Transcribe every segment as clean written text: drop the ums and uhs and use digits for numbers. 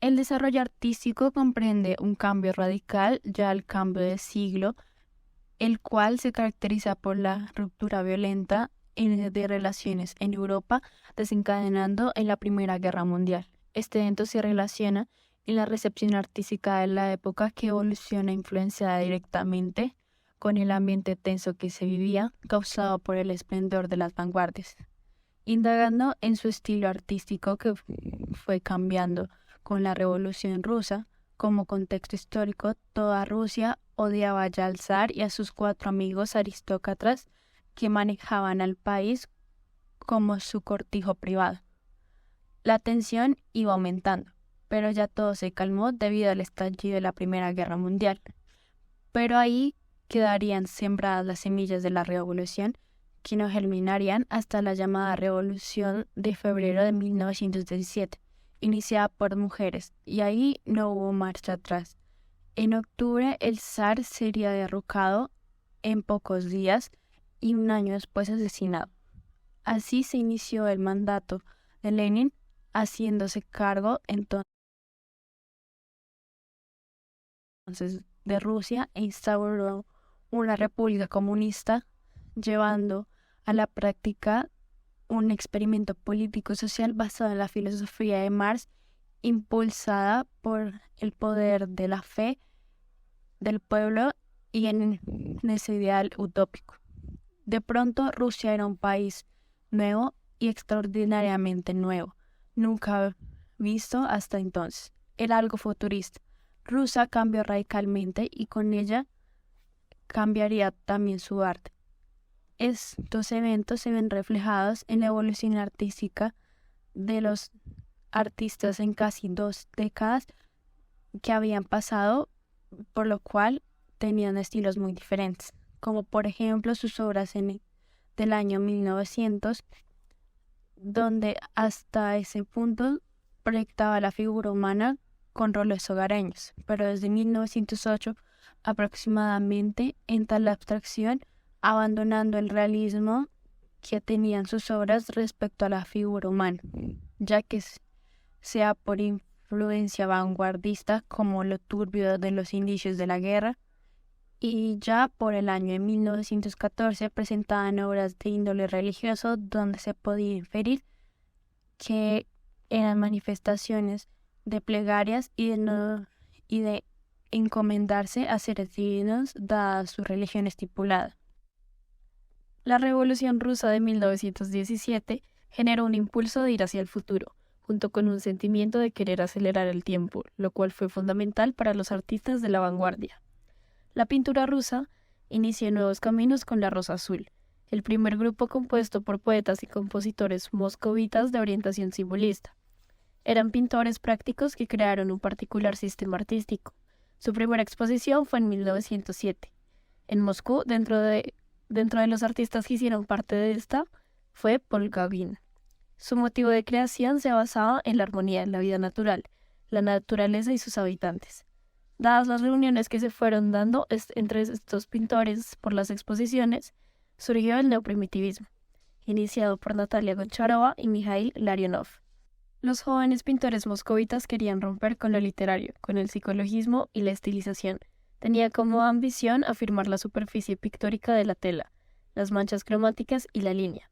El desarrollo artístico comprende un cambio radical ya al cambio de siglo, el cual se caracteriza por la ruptura violenta de relaciones en Europa, desencadenando en la Primera Guerra Mundial. Este evento se relaciona en la recepción artística de la época, que evoluciona influenciada directamente con el ambiente tenso que se vivía, causado por el esplendor de las vanguardias. Indagando en su estilo artístico, que fue cambiando con la Revolución Rusa. Como contexto histórico, toda Rusia odiaba ya al zar y a sus 4 amigos aristócratas que manejaban al país como su cortijo privado. La tensión iba aumentando, pero ya todo se calmó debido al estallido de la Primera Guerra Mundial. Pero ahí quedarían sembradas las semillas de la revolución, que no germinarían hasta la llamada Revolución de Febrero de 1917, iniciada por mujeres, y ahí no hubo marcha atrás. En octubre el zar sería derrocado en pocos días y un año después asesinado. Así se inició el mandato de Lenin, haciéndose cargo entonces de Rusia e instauró una república comunista, llevando a la práctica un experimento político-social basado en la filosofía de Marx, impulsada por el poder de la fe del pueblo y en ese ideal utópico. De pronto, Rusia era un país nuevo y extraordinariamente nuevo, nunca visto hasta entonces. Era algo futurista. Rusia cambió radicalmente y con ella cambiaría también su arte. Estos eventos se ven reflejados en la evolución artística de los artistas en casi 2 décadas que habían pasado, por lo cual tenían estilos muy diferentes, como por ejemplo sus obras del año 1900, donde hasta ese punto proyectaba la figura humana con roles hogareños, pero desde 1908 aproximadamente entra la abstracción, abandonando el realismo que tenían sus obras respecto a la figura humana, ya que sea por influencia vanguardista como lo turbio de los indicios de la guerra, y ya por el año de 1914 presentaban obras de índole religioso donde se podía inferir que eran manifestaciones de plegarias y de encomendarse a seres divinos dada su religión estipulada. La Revolución Rusa de 1917 generó un impulso de ir hacia el futuro, junto con un sentimiento de querer acelerar el tiempo, lo cual fue fundamental para los artistas de la vanguardia. La pintura rusa inició nuevos caminos con la Rosa Azul, el primer grupo compuesto por poetas y compositores moscovitas de orientación simbolista. Eran pintores prácticos que crearon un particular sistema artístico. Su primera exposición fue en 1907. En Moscú, dentro de los artistas que hicieron parte de esta, fue Paul Gauguin. Su motivo de creación se basaba en la armonía de la vida natural, la naturaleza y sus habitantes. Dadas las reuniones que se fueron dando entre estos pintores por las exposiciones, surgió el neoprimitivismo, iniciado por Natalia Goncharova y Mikhail Larionov. Los jóvenes pintores moscovitas querían romper con lo literario, con el psicologismo y la estilización. Tenía como ambición afirmar la superficie pictórica de la tela, las manchas cromáticas y la línea.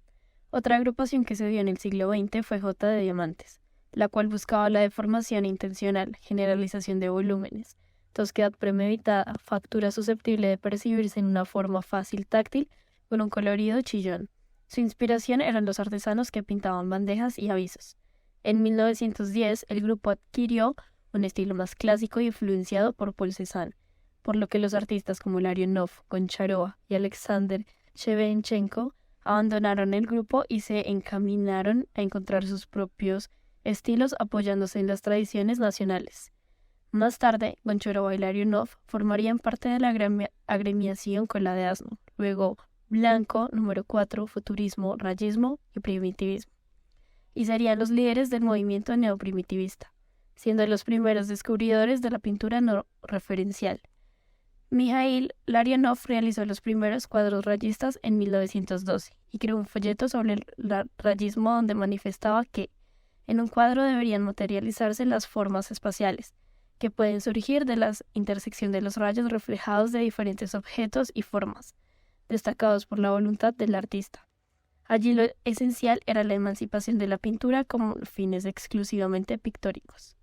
Otra agrupación que se dio en el siglo XX fue J. de Diamantes, la cual buscaba la deformación intencional, generalización de volúmenes, tosquedad premeditada, factura susceptible de percibirse en una forma fácil táctil con un colorido chillón. Su inspiración eran los artesanos que pintaban bandejas y avisos. En 1910 el grupo adquirió un estilo más clásico y influenciado por Paul Cézanne, por lo que los artistas como Larionov, Goncharova y Alexander Shevchenko abandonaron el grupo y se encaminaron a encontrar sus propios estilos apoyándose en las tradiciones nacionales. Más tarde, Goncharova y Larionov formarían parte de la agremiación con la de Asno, luego Blanco, número 4, Futurismo, Rayismo y Primitivismo, y serían los líderes del movimiento neoprimitivista, siendo los primeros descubridores de la pintura no referencial. Mikhail Larionov realizó los primeros cuadros rayistas en 1912 y creó un folleto sobre el rayismo donde manifestaba que En un cuadro deberían materializarse las formas espaciales, que pueden surgir de la intersección de los rayos reflejados de diferentes objetos y formas, destacados por la voluntad del artista. Allí lo esencial era la emancipación de la pintura con fines exclusivamente pictóricos.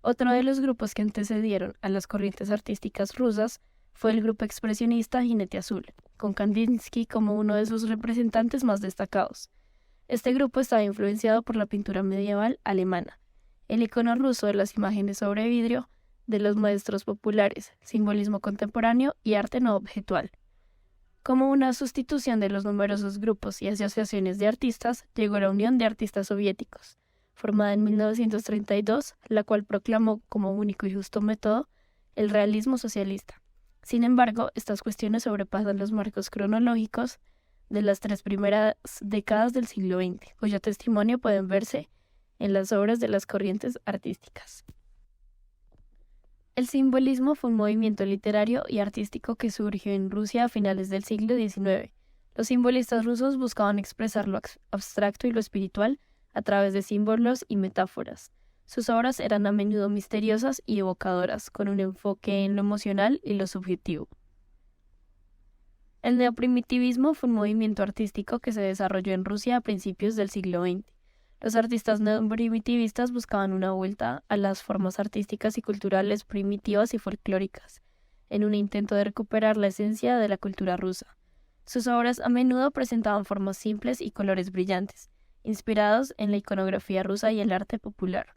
Otro de los grupos que antecedieron a las corrientes artísticas rusas fue el grupo expresionista Jinete Azul, con Kandinsky como uno de sus representantes más destacados. Este grupo estaba influenciado por la pintura medieval alemana, el icono ruso de las imágenes sobre vidrio, de los maestros populares, simbolismo contemporáneo y arte no objetual. Como una sustitución de los numerosos grupos y asociaciones de artistas, llegó la Unión de Artistas Soviéticos, formada en 1932, la cual proclamó como único y justo método el realismo socialista. Sin embargo, estas cuestiones sobrepasan los marcos cronológicos de las 3 primeras décadas del siglo XX, cuyo testimonio pueden verse en las obras de las corrientes artísticas. El simbolismo fue un movimiento literario y artístico que surgió en Rusia a finales del siglo XIX. Los simbolistas rusos buscaban expresar lo abstracto y lo espiritual a través de símbolos y metáforas. Sus obras eran a menudo misteriosas y evocadoras, con un enfoque en lo emocional y lo subjetivo. El neoprimitivismo fue un movimiento artístico que se desarrolló en Rusia a principios del siglo XX. Los artistas neoprimitivistas buscaban una vuelta a las formas artísticas y culturales primitivas y folclóricas, en un intento de recuperar la esencia de la cultura rusa. Sus obras a menudo presentaban formas simples y colores brillantes, inspirados en la iconografía rusa y el arte popular.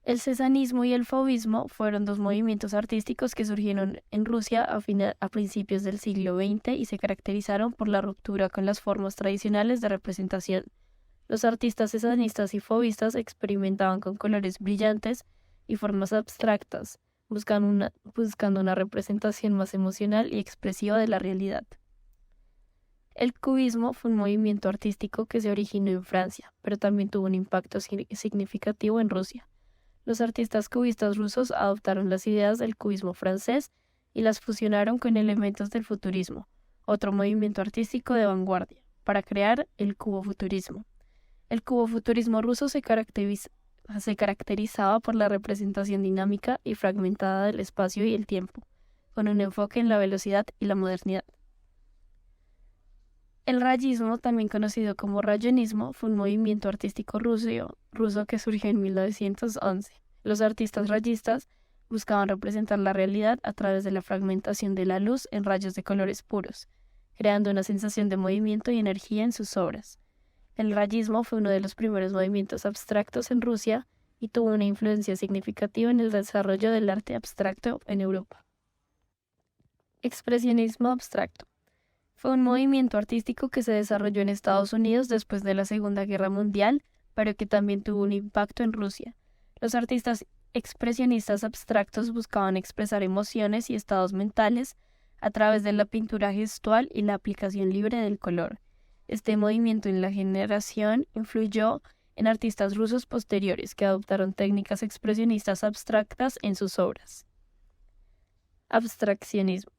El cesanismo y el fauvismo fueron 2 movimientos artísticos que surgieron en Rusia a principios del siglo XX y se caracterizaron por la ruptura con las formas tradicionales de representación. Los artistas cesanistas y fauvistas experimentaban con colores brillantes y formas abstractas, buscando una representación más emocional y expresiva de la realidad. El cubismo fue un movimiento artístico que se originó en Francia, pero también tuvo un impacto significativo en Rusia. Los artistas cubistas rusos adoptaron las ideas del cubismo francés y las fusionaron con elementos del futurismo, otro movimiento artístico de vanguardia, para crear el cubofuturismo. El cubofuturismo ruso se caracterizaba por la representación dinámica y fragmentada del espacio y el tiempo, con un enfoque en la velocidad y la modernidad. El rayismo, también conocido como rayonismo, fue un movimiento artístico ruso que surgió en 1911. Los artistas rayistas buscaban representar la realidad a través de la fragmentación de la luz en rayos de colores puros, creando una sensación de movimiento y energía en sus obras. El rayismo fue uno de los primeros movimientos abstractos en Rusia y tuvo una influencia significativa en el desarrollo del arte abstracto en Europa. Expresionismo abstracto. Fue un movimiento artístico que se desarrolló en Estados Unidos después de la Segunda Guerra Mundial, pero que también tuvo un impacto en Rusia. Los artistas expresionistas abstractos buscaban expresar emociones y estados mentales a través de la pintura gestual y la aplicación libre del color. Este movimiento en la generación influyó en artistas rusos posteriores que adoptaron técnicas expresionistas abstractas en sus obras. Abstraccionismo.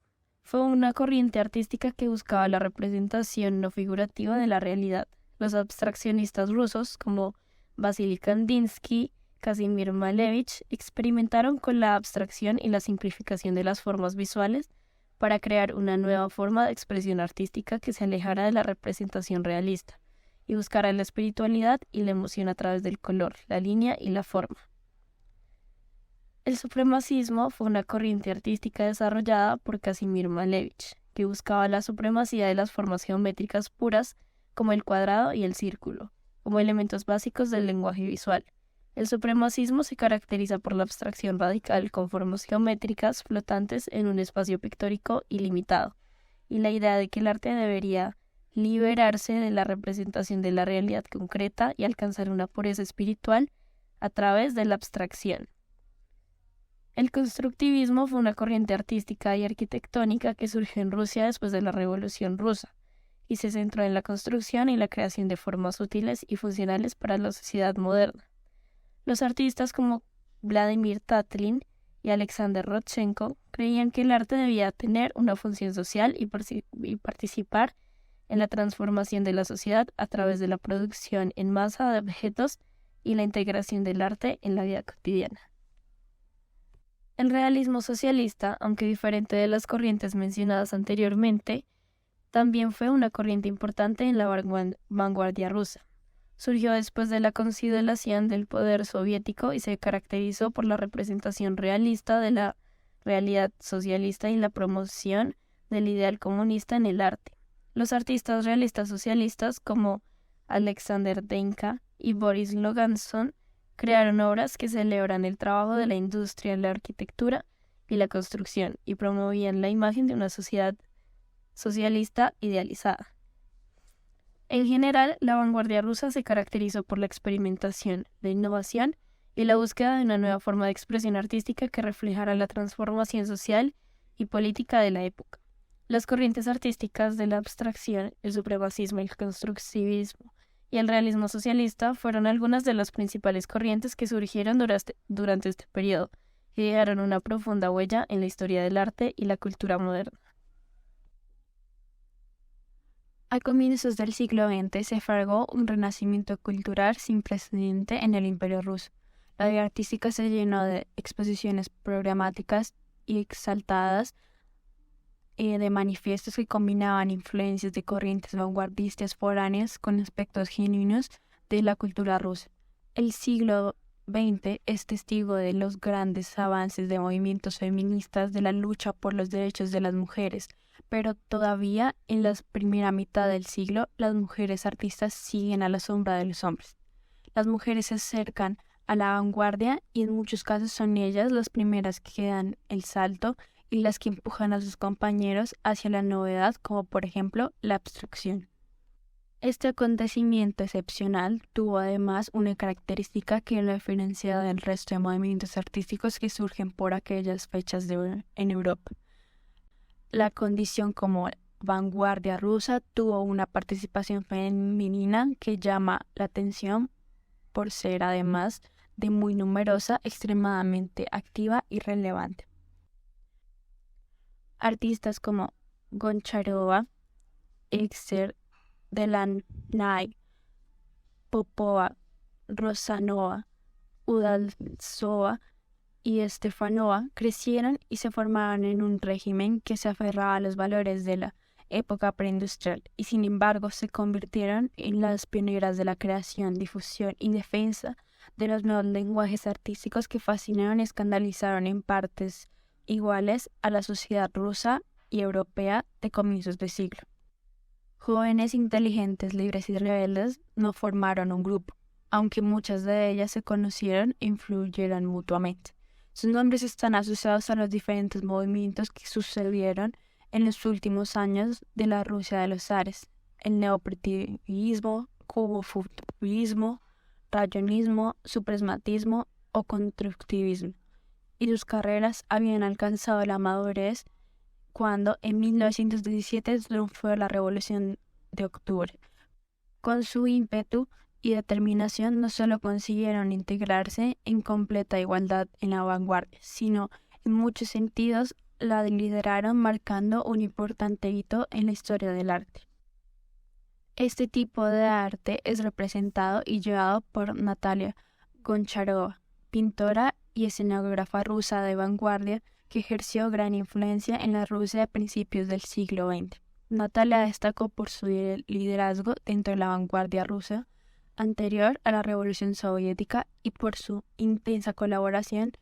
Fue una corriente artística que buscaba la representación no figurativa de la realidad. Los abstraccionistas rusos, como Vasily Kandinsky, Kazimir Malevich, experimentaron con la abstracción y la simplificación de las formas visuales para crear una nueva forma de expresión artística que se alejara de la representación realista y buscara la espiritualidad y la emoción a través del color, la línea y la forma. El supremacismo fue una corriente artística desarrollada por Kazimir Malevich, que buscaba la supremacía de las formas geométricas puras como el cuadrado y el círculo, como elementos básicos del lenguaje visual. El supremacismo se caracteriza por la abstracción radical con formas geométricas flotantes en un espacio pictórico ilimitado, y la idea de que el arte debería liberarse de la representación de la realidad concreta y alcanzar una pureza espiritual a través de la abstracción. El constructivismo fue una corriente artística y arquitectónica que surgió en Rusia después de la Revolución Rusa y se centró en la construcción y la creación de formas útiles y funcionales para la sociedad moderna. Los artistas como Vladimir Tatlin y Alexander Rodchenko creían que el arte debía tener una función social y participar en la transformación de la sociedad a través de la producción en masa de objetos y la integración del arte en la vida cotidiana. El realismo socialista, aunque diferente de las corrientes mencionadas anteriormente, también fue una corriente importante en la vanguardia rusa. Surgió después de la consolidación del poder soviético y se caracterizó por la representación realista de la realidad socialista y la promoción del ideal comunista en el arte. Los artistas realistas socialistas como Alexander Denka y Boris Loganson crearon obras que celebran el trabajo de la industria, la arquitectura y la construcción y promovían la imagen de una sociedad socialista idealizada. En general, la vanguardia rusa se caracterizó por la experimentación, la innovación y la búsqueda de una nueva forma de expresión artística que reflejara la transformación social y política de la época. Las corrientes artísticas de la abstracción, el supremacismo, el constructivismo y el realismo socialista fueron algunas de las principales corrientes que surgieron durante este periodo y dejaron una profunda huella en la historia del arte y la cultura moderna. A comienzos del siglo XX se fraguó un renacimiento cultural sin precedente en el Imperio ruso. La vida artística se llenó de exposiciones programáticas y exaltadas de manifiestos que combinaban influencias de corrientes vanguardistas foráneas con aspectos genuinos de la cultura rusa. El siglo XX es testigo de los grandes avances de movimientos feministas, de la lucha por los derechos de las mujeres, pero todavía en la primera mitad del siglo las mujeres artistas siguen a la sombra de los hombres. Las mujeres se acercan a la vanguardia y en muchos casos son ellas las primeras que dan el salto y las que empujan a sus compañeros hacia la novedad, como por ejemplo la abstracción. Este acontecimiento excepcional tuvo además una característica que lo diferencia del resto de movimientos artísticos que surgen por aquellas fechas en Europa. La condición como vanguardia rusa tuvo una participación femenina que llama la atención por ser además de muy numerosa, extremadamente activa y relevante. Artistas como Goncharova, Exer, Delaney, Popova, Rosanova, Udaltsova y Stefanova crecieron y se formaron en un régimen que se aferraba a los valores de la época preindustrial y sin embargo se convirtieron en las pioneras de la creación, difusión y defensa de los nuevos lenguajes artísticos que fascinaron y escandalizaron en partes iguales a la sociedad rusa y europea de comienzos de siglo. Jóvenes inteligentes, libres y rebeldes no formaron un grupo, aunque muchas de ellas se conocieron e influyeron mutuamente. Sus nombres están asociados a los diferentes movimientos que sucedieron en los últimos años de la Rusia de los zares: el neoprimitivismo, cubofuturismo, rayonismo, suprematismo o constructivismo, y sus carreras habían alcanzado la madurez cuando en 1917 triunfó la Revolución de Octubre. Con su ímpetu y determinación no solo consiguieron integrarse en completa igualdad en la vanguardia, sino en muchos sentidos la lideraron, marcando un importante hito en la historia del arte. Este tipo de arte es representado y llevado por Natalia Goncharova, pintora y escenógrafa rusa de vanguardia que ejerció gran influencia en la Rusia de principios del siglo XX. Natalia destacó por su liderazgo dentro de la vanguardia rusa anterior a la Revolución Soviética y por su intensa colaboración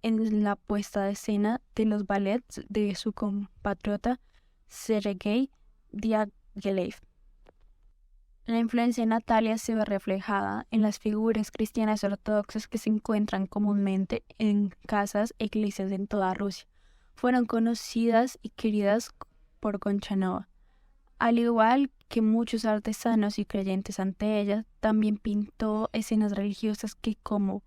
en la puesta de escena de los ballets de su compatriota Sergei Diaghilev. La influencia de Natalia se ve reflejada en las figuras cristianas ortodoxas que se encuentran comúnmente en casas e iglesias en toda Rusia. Fueron conocidas y queridas por Goncharova. Al igual que muchos artesanos y creyentes ante ella, también pintó escenas religiosas que, como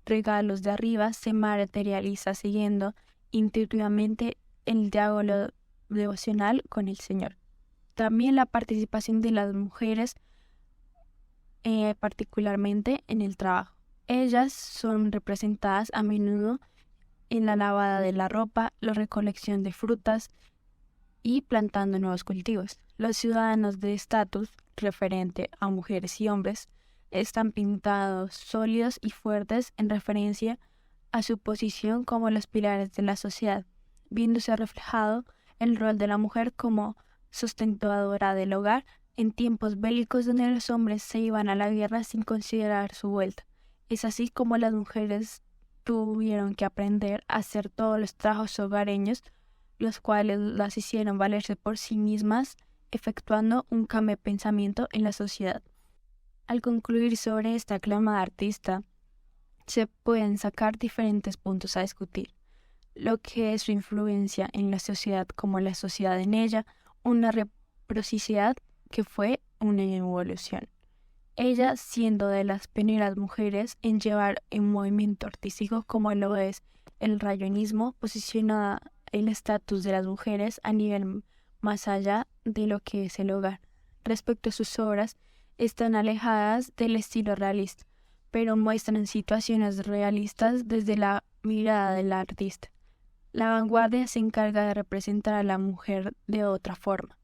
regalos de arriba, se materializa siguiendo intuitivamente el diálogo devocional con el Señor. También la participación de las mujeres, particularmente en el trabajo. Ellas son representadas a menudo en la lavada de la ropa, la recolección de frutas y plantando nuevos cultivos. Los ciudadanos de estatus referente a mujeres y hombres están pintados sólidos y fuertes en referencia a su posición como los pilares de la sociedad, viéndose reflejado el rol de la mujer como sustentadora del hogar en tiempos bélicos donde los hombres se iban a la guerra sin considerar su vuelta. Es así como las mujeres tuvieron que aprender a hacer todos los trabajos hogareños, los cuales las hicieron valerse por sí mismas, efectuando un cambio de pensamiento en la sociedad. Al concluir sobre esta aclamada artista, se pueden sacar diferentes puntos a discutir: lo que es su influencia en la sociedad como la sociedad en ella, una reciprocidad que fue una evolución. Ella siendo de las primeras mujeres en llevar un movimiento artístico como lo es el rayonismo, posicionada el estatus de las mujeres a nivel más allá de lo que es el hogar. Respecto a sus obras, están alejadas del estilo realista, pero muestran situaciones realistas desde la mirada del artista. La vanguardia se encarga de representar a la mujer de otra forma.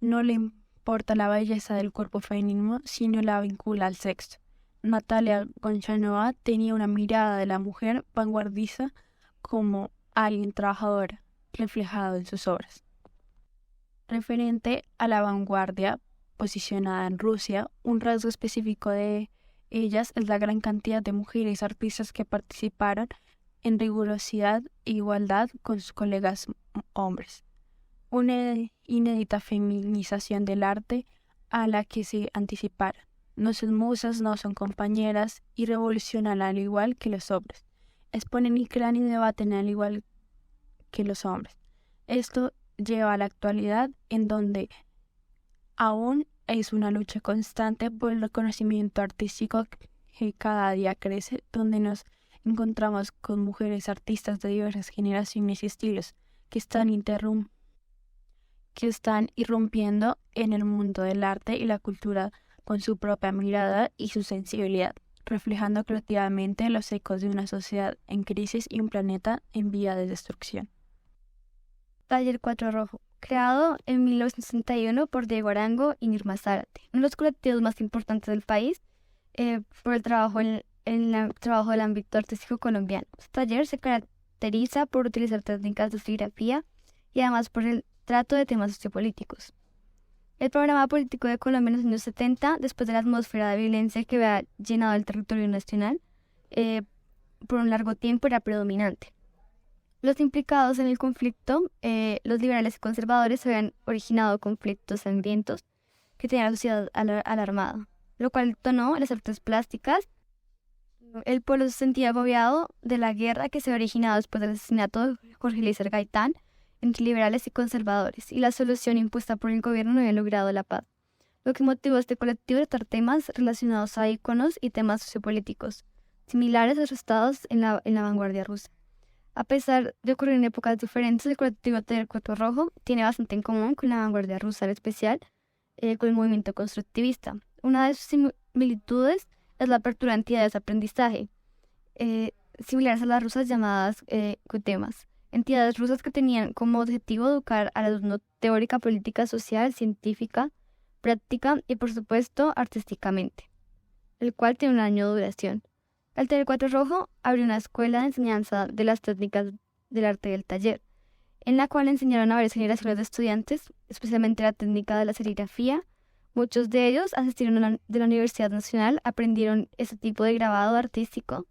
No le importa la belleza del cuerpo femenino, sino la vincula al sexo. Natalia Goncharova tenía una mirada de la mujer vanguardista como alguien trabajadora, reflejado en sus obras. Referente a la vanguardia posicionada en Rusia, un rasgo específico de ellas es la gran cantidad de mujeres artistas que participaron en rigurosidad e igualdad con sus colegas hombres. Una inédita feminización del arte a la que se anticiparon. No son musas, no son compañeras y revolucionan al igual que los hombres. Exponen y crean y debaten al igual que los hombres. Esto lleva a la actualidad en donde aún es una lucha constante por el reconocimiento artístico que cada día crece, donde nos encontramos con mujeres artistas de diversas generaciones y estilos que están irrumpiendo en el mundo del arte y la cultura con su propia mirada y su sensibilidad, reflejando creativamente los ecos de una sociedad en crisis y un planeta en vía de destrucción. Taller 4 Rojo, creado en 1961 por Diego Arango y Nirma Zárate, uno de los colectivos más importantes del país por el trabajo en el trabajo del ámbito artístico colombiano. Este taller se caracteriza por utilizar técnicas de serigrafía y además por el trato de temas sociopolíticos. El programa político de Colombia en los años 70, después de la atmósfera de violencia que había llenado el territorio nacional, por un largo tiempo era predominante. Los implicados en el conflicto, los liberales y conservadores, habían originado conflictos sangrientos que tenían a la sociedad alarmada, lo cual detonó las artes plásticas. El pueblo se sentía agobiado de la guerra que se había originado después del asesinato de Jorge Eliezer Gaitán entre liberales y conservadores, y la solución impuesta por el gobierno no había logrado la paz, lo que motivó a este colectivo a tratar temas relacionados a íconos y temas sociopolíticos, similares a los estados en la vanguardia rusa. A pesar de ocurrir en épocas diferentes, el colectivo Taller 4 Rojo tiene bastante en común con la vanguardia rusa, en especial con el movimiento constructivista. Una de sus similitudes es la apertura a entidades de aprendizaje, similares a las rusas llamadas kutemas, entidades rusas que tenían como objetivo educar al alumno teórica, política, social, científica, práctica y, por supuesto, artísticamente, el cual tiene un año de duración. El Taller 4 Rojo abrió una escuela de enseñanza de las técnicas del arte del taller, en la cual enseñaron a varias generaciones de estudiantes, especialmente la técnica de la serigrafía. Muchos de ellos asistieron de la Universidad Nacional, aprendieron ese tipo de grabado artístico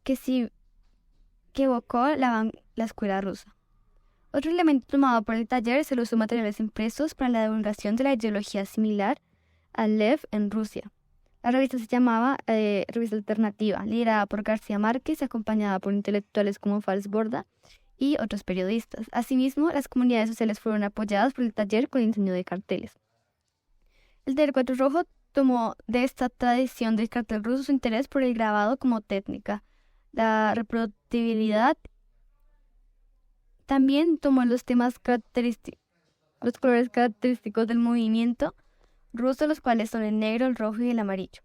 que evocó la escuela rusa. Otro elemento tomado por el taller es el uso de materiales impresos para la divulgación de la ideología similar al Lev en Rusia. La revista se llamaba Revista Alternativa, liderada por García Márquez y acompañada por intelectuales como Fals Borda y otros periodistas. Asimismo, las comunidades sociales fueron apoyadas por el taller con el diseño de carteles. El Taller 4 Rojo tomó de esta tradición del cartel ruso su interés por el grabado como técnica, la reproductibilidad. También tomó los colores característicos del movimiento ruso, los cuales son el negro, el rojo y el amarillo.